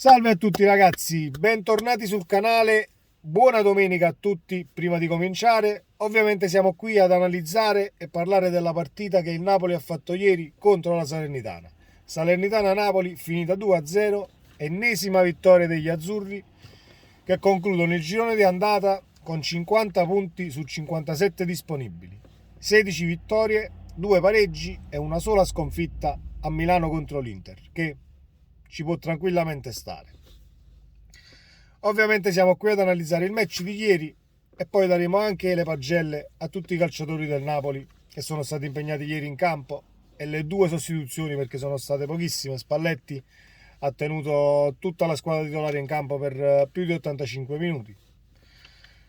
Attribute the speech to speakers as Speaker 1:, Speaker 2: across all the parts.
Speaker 1: Salve a tutti ragazzi, bentornati sul canale, buona domenica a tutti. Prima di cominciare, ovviamente siamo qui ad analizzare e parlare della partita che il Napoli ha fatto ieri contro la Salernitana. Salernitana-Napoli finita 2-0, ennesima vittoria degli azzurri che concludono il girone di andata con 50 punti su 57 disponibili, 16 vittorie, 2 pareggi e una sola sconfitta a Milano contro l'Inter, che ci può tranquillamente stare. Ovviamente siamo qui ad analizzare il match di ieri e poi daremo anche le pagelle a tutti i calciatori del Napoli che sono stati impegnati ieri in campo e le due sostituzioni, perché sono state pochissime. Spalletti ha tenuto tutta la squadra titolare in campo per più di 85 minuti,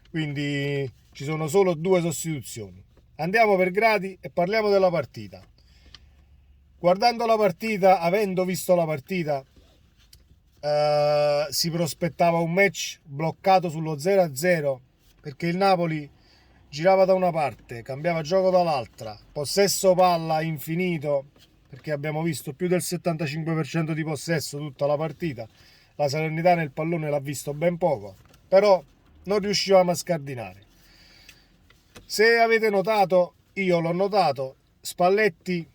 Speaker 1: quindi ci sono solo due sostituzioni. Andiamo per gradi e parliamo della partita. Guardando la partita, avendo visto la partita, si prospettava un match bloccato sullo 0-0, perché il Napoli girava da una parte, cambiava gioco dall'altra, possesso palla infinito, perché abbiamo visto più del 75% di possesso tutta la partita. La Salernitana il pallone l'ha visto ben poco, però non riuscivamo a scardinare. Se avete notato, io l'ho notato, Spalletti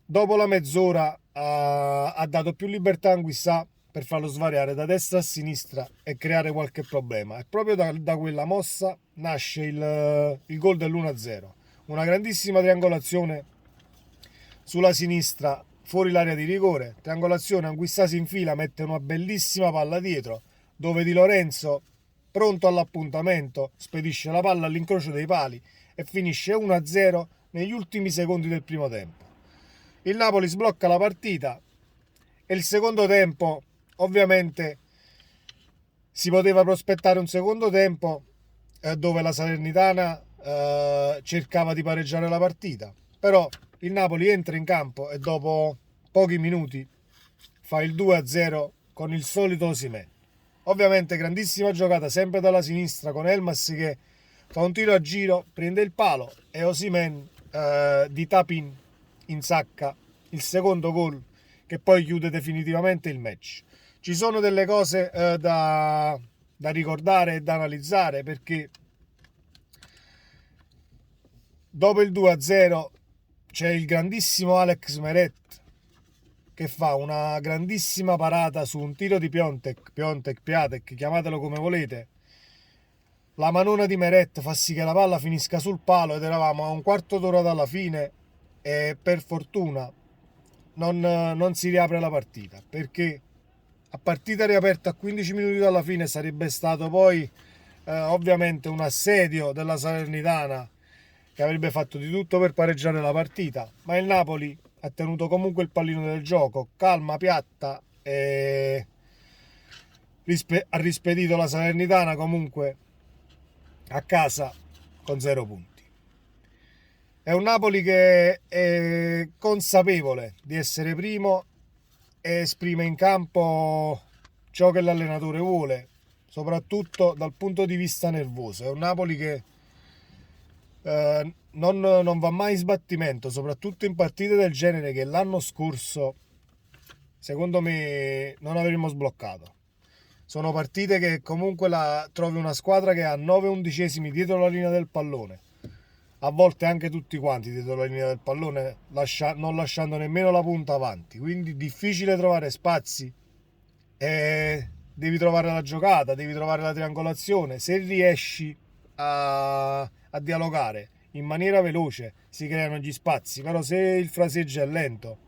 Speaker 1: dopo la mezz'ora ha dato più libertà a Anguissà per farlo svariare da destra a sinistra e creare qualche problema. E proprio da quella mossa nasce il gol dell'1-0. Una grandissima triangolazione sulla sinistra, fuori l'area di rigore. Triangolazione, Anguissà si infila, mette una bellissima palla dietro, dove Di Lorenzo, pronto all'appuntamento, spedisce la palla all'incrocio dei pali e finisce 1-0 negli ultimi secondi del primo tempo. Il Napoli sblocca la partita e il secondo tempo, ovviamente, si poteva prospettare un secondo tempo dove la Salernitana cercava di pareggiare la partita, però il Napoli entra in campo e dopo pochi minuti fa il 2-0 con il solito Osimhen. Ovviamente grandissima giocata sempre dalla sinistra con Elmas che fa un tiro a giro, prende il palo e Osimhen di tap-in insacca il secondo gol che poi chiude definitivamente il match. Ci sono delle cose da ricordare e da analizzare, perché dopo il 2-0 c'è il grandissimo Alex Meret che fa una grandissima parata su un tiro di Piatek, chiamatelo come volete. La manona di Meret fa sì che la palla finisca sul palo ed eravamo a un quarto d'ora dalla fine e per fortuna non si riapre la partita, perché a partita riaperta a 15 minuti dalla fine sarebbe stato poi ovviamente un assedio della Salernitana che avrebbe fatto di tutto per pareggiare la partita, ma il Napoli ha tenuto comunque il pallino del gioco, calma, piatta, e ha rispedito la Salernitana comunque a casa con 0 punti. È un Napoli che è consapevole di essere primo e esprime in campo ciò che l'allenatore vuole, soprattutto dal punto di vista nervoso. È un Napoli che non va mai in sbattimento, soprattutto in partite del genere che l'anno scorso secondo me non avremmo sbloccato. Sono partite che comunque trovi una squadra che ha 9 undicesimi dietro la linea del pallone, a volte anche tutti quanti dietro la linea del pallone, non lasciando nemmeno la punta avanti, quindi difficile trovare spazi e devi trovare la giocata, devi trovare la triangolazione. Se riesci a dialogare in maniera veloce si creano gli spazi, però se il fraseggio è lento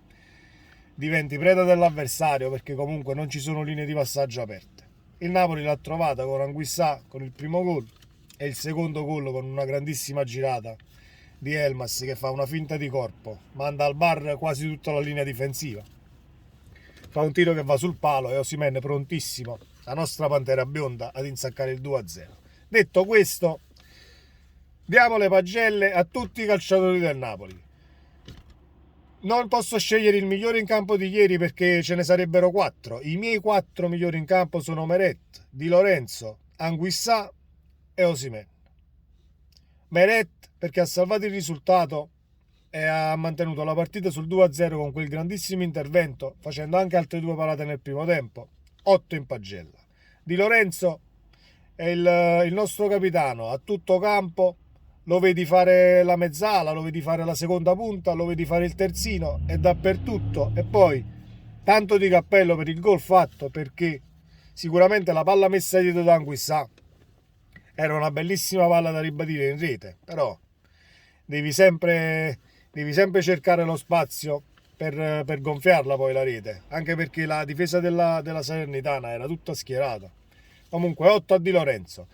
Speaker 1: diventi preda dell'avversario, perché comunque non ci sono linee di passaggio aperte. Il Napoli l'ha trovata con Anguissà con il primo gol e il secondo gol con una grandissima girata di Elmas che fa una finta di corpo, manda al bar quasi tutta la linea difensiva, fa un tiro che va sul palo e Osimhen prontissimo, la nostra pantera bionda, ad insaccare il 2-0. Detto questo, diamo le pagelle a tutti i calciatori del Napoli. Non posso scegliere il migliore in campo di ieri perché ce ne sarebbero 4. I miei 4 migliori in campo sono Meret, Di Lorenzo, Anguissà e Osimhen. Meret perché ha salvato il risultato e ha mantenuto la partita sul 2-0 con quel grandissimo intervento, facendo anche altre due parate nel primo tempo. 8 in pagella. Di Lorenzo è il nostro capitano, a tutto campo, lo vedi fare la mezzala, lo vedi fare la seconda punta, lo vedi fare il terzino, è dappertutto. E poi tanto di cappello per il gol fatto, perché sicuramente la palla messa dietro da Anguissà era una bellissima palla da ribadire in rete, però devi sempre cercare lo spazio per gonfiarla poi la rete, anche perché la difesa della Salernitana era tutta schierata. Comunque 8 a Di Lorenzo,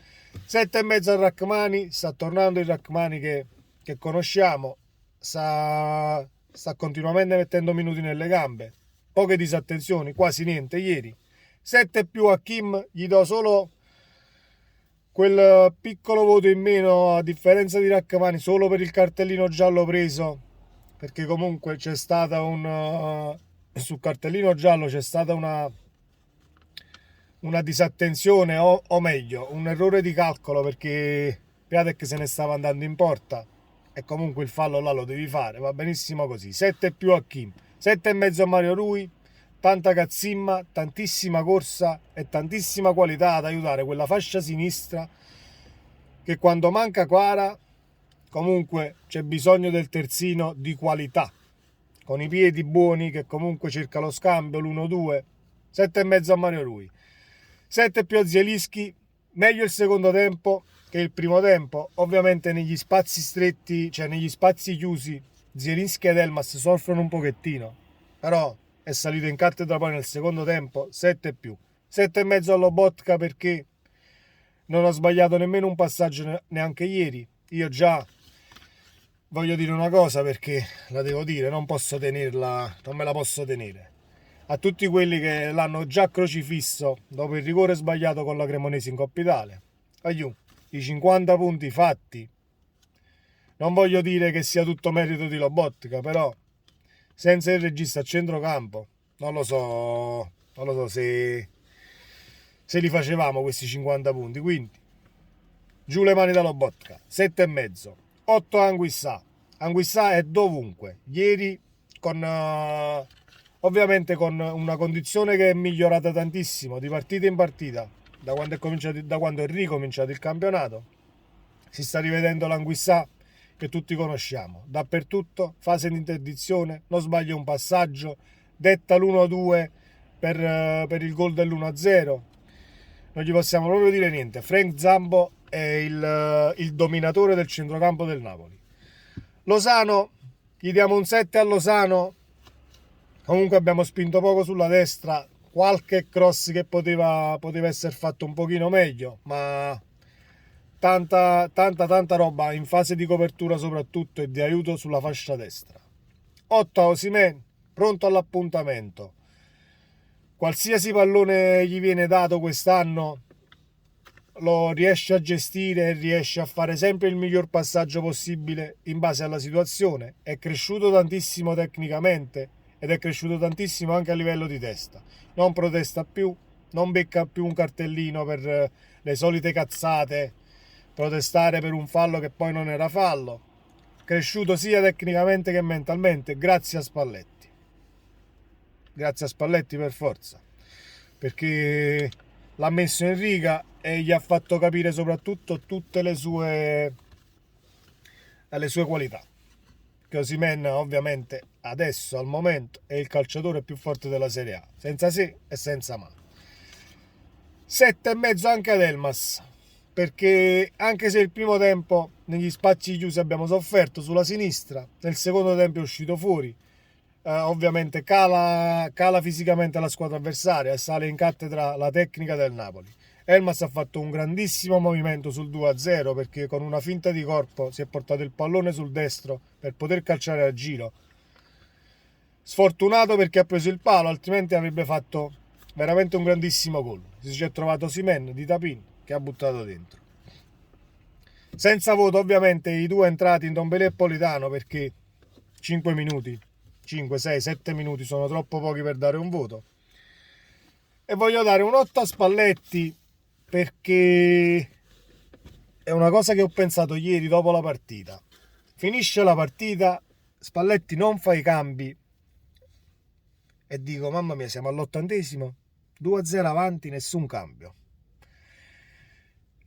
Speaker 1: 7 e mezzo a Rachmani, sta tornando il Rachmani che conosciamo, sta continuamente mettendo minuti nelle gambe, poche disattenzioni, quasi niente ieri. 7 più a Kim, gli do solo quel piccolo voto in meno a differenza di Rachmani solo per il cartellino giallo preso, perché comunque c'è stata sul cartellino giallo c'è stata una disattenzione o meglio un errore di calcolo, perché Piatek se ne stava andando in porta e comunque il fallo là lo devi fare, va benissimo così. 7 più a Kim, 7 e mezzo a Mario Rui, tanta cazzimma, tantissima corsa e tantissima qualità ad aiutare quella fascia sinistra che quando manca Quara comunque c'è bisogno del terzino di qualità, con i piedi buoni, che comunque cerca lo scambio, l'1-2. 7 e mezzo a Mario Rui, 7 più a Zielinski, meglio il secondo tempo che il primo tempo, ovviamente negli spazi stretti, cioè negli spazi chiusi, Zielinski ed Elmas soffrono un pochettino, però è salito in cattedra poi nel secondo tempo. 7 più, 7 e mezzo a Lobotka, perché non ho sbagliato nemmeno un passaggio neanche ieri. Io già voglio dire una cosa, perché la devo dire, non posso tenerla, non me la posso tenere. A tutti quelli che l'hanno già crocifisso dopo il rigore sbagliato con la Cremonese in Coppa Italia, i 50 punti fatti, non voglio dire che sia tutto merito di Lobotka, però senza il regista a centrocampo non lo so se li facevamo questi 50 punti. Quindi giù le mani da Lobotka. 7 e mezzo, 8 Anguissà. Anguissà è dovunque. Ieri ovviamente con una condizione che è migliorata tantissimo di partita in partita da quando è ricominciato il campionato. Si sta rivedendo l'Anguissà che tutti conosciamo, dappertutto, fase di interdizione, non sbaglia un passaggio, detta l'1-2 per il gol dell'1-0. Non gli possiamo proprio dire niente. Frank Zambo è il dominatore del centrocampo del Napoli. Lozano, gli diamo un 7 a Lozano. Comunque abbiamo spinto poco sulla destra, qualche cross che poteva essere fatto un pochino meglio, ma tanta roba in fase di copertura soprattutto e di aiuto sulla fascia destra. 8 a Osimhen, pronto all'appuntamento. Qualsiasi pallone gli viene dato quest'anno lo riesce a gestire e riesce a fare sempre il miglior passaggio possibile in base alla situazione. È cresciuto tantissimo tecnicamente ed è cresciuto tantissimo anche a livello di testa. Non protesta più, non becca più un cartellino per le solite cazzate, protestare per un fallo che poi non era fallo. Cresciuto sia tecnicamente che mentalmente, grazie a Spalletti. Grazie a Spalletti per forza, perché l'ha messo in riga e gli ha fatto capire soprattutto tutte le sue qualità. Che Osimhen ovviamente adesso al momento è il calciatore più forte della Serie A, senza se e senza ma. 7 e mezzo anche ad Elmas, perché anche se il primo tempo negli spazi chiusi abbiamo sofferto sulla sinistra, nel secondo tempo è uscito fuori. Ovviamente cala fisicamente la squadra avversaria e sale in cattedra la tecnica del Napoli. Elmas ha fatto un grandissimo movimento sul 2-0, perché con una finta di corpo si è portato il pallone sul destro per poter calciare a giro. Sfortunato perché ha preso il palo, altrimenti avrebbe fatto veramente un grandissimo gol. Si è trovato Osimhen di Tapin che ha buttato dentro. Senza voto ovviamente i due entrati in Ndombele e Politano, perché 5 minuti 5, 6, 7 minuti sono troppo pochi per dare un voto. E voglio dare un 8 a Spalletti, perché è una cosa che ho pensato ieri dopo la partita. Finisce la partita, Spalletti non fa i cambi e dico mamma mia, siamo all'80°, 2-0 avanti, nessun cambio.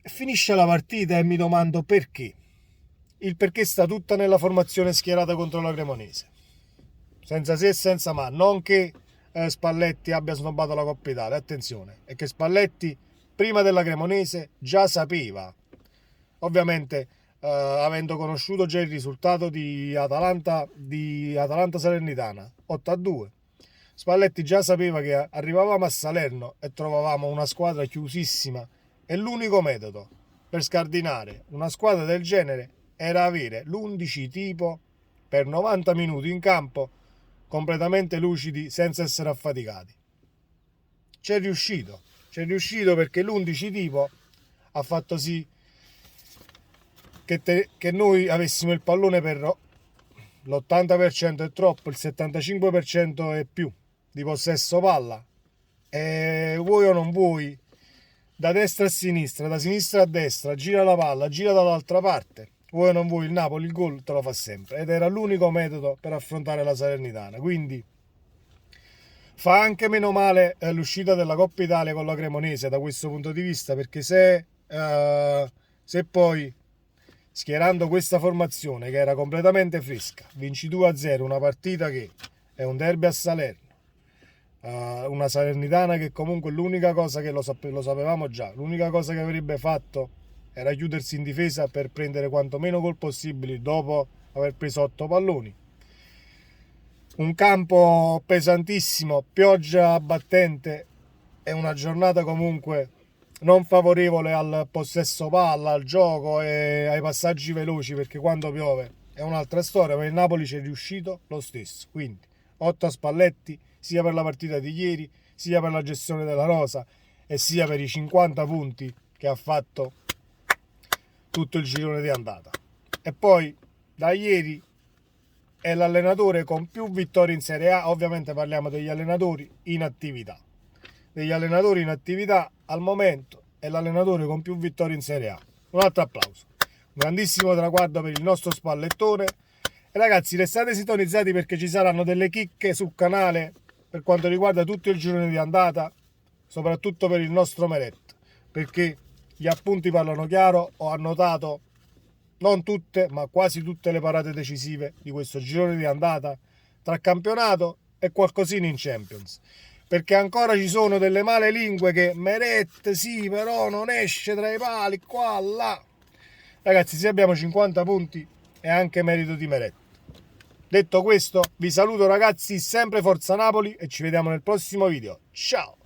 Speaker 1: E finisce la partita e mi domando perché. Il perché sta tutta nella formazione schierata contro la Cremonese. Senza se e senza ma. Non che Spalletti abbia snobbato la Coppa Italia, attenzione. È che Spalletti, prima della Cremonese, già sapeva. Ovviamente, avendo conosciuto già il risultato di Atalanta Salernitana 8-2, Spalletti già sapeva che arrivavamo a Salerno e trovavamo una squadra chiusissima e l'unico metodo per scardinare una squadra del genere era avere l'11 tipo per 90 minuti in campo completamente lucidi senza essere affaticati. C'è riuscito perché l'11 tipo ha fatto sì che noi avessimo il pallone per l'80% è troppo, il 75% è più di possesso palla, e vuoi o non vuoi, da destra a sinistra, da sinistra a destra, gira la palla, gira dall'altra parte, vuoi o non vuoi, il Napoli il gol te lo fa sempre, ed era l'unico metodo per affrontare la Salernitana. Quindi fa anche meno male l'uscita della Coppa Italia con la Cremonese da questo punto di vista, perché se poi schierando questa formazione che era completamente fresca, vinci 2-0, una partita che è un derby a Salerno, una Salernitana che comunque l'unica cosa che lo sapevamo già, l'unica cosa che avrebbe fatto era chiudersi in difesa per prendere quanto meno gol possibili dopo aver preso 8 palloni. Un campo pesantissimo, pioggia battente e una giornata comunque non favorevole al possesso palla, al gioco e ai passaggi veloci, perché quando piove è un'altra storia, ma il Napoli ci è riuscito lo stesso. Quindi 8 a Spalletti, sia per la partita di ieri, sia per la gestione della rosa e sia per i 50 punti che ha fatto tutto il girone di andata. E poi da ieri è l'allenatore con più vittorie in Serie A, ovviamente parliamo degli allenatori in attività. Degli allenatori in attività al momento è l'allenatore con più vittorie in Serie A. Un altro applauso. Un grandissimo traguardo per il nostro Spallettone. E ragazzi, restate sintonizzati perché ci saranno delle chicche sul canale per quanto riguarda tutto il girone di andata, soprattutto per il nostro Meret, perché gli appunti parlano chiaro. Ho annotato non tutte, ma quasi tutte le parate decisive di questo girone di andata tra campionato e qualcosina in Champions, perché ancora ci sono delle male lingue che Meret sì, però non esce tra i pali qua là. Ragazzi, se abbiamo 50 punti è anche merito di Meret. Detto questo, vi saluto ragazzi, sempre Forza Napoli, e ci vediamo nel prossimo video. Ciao!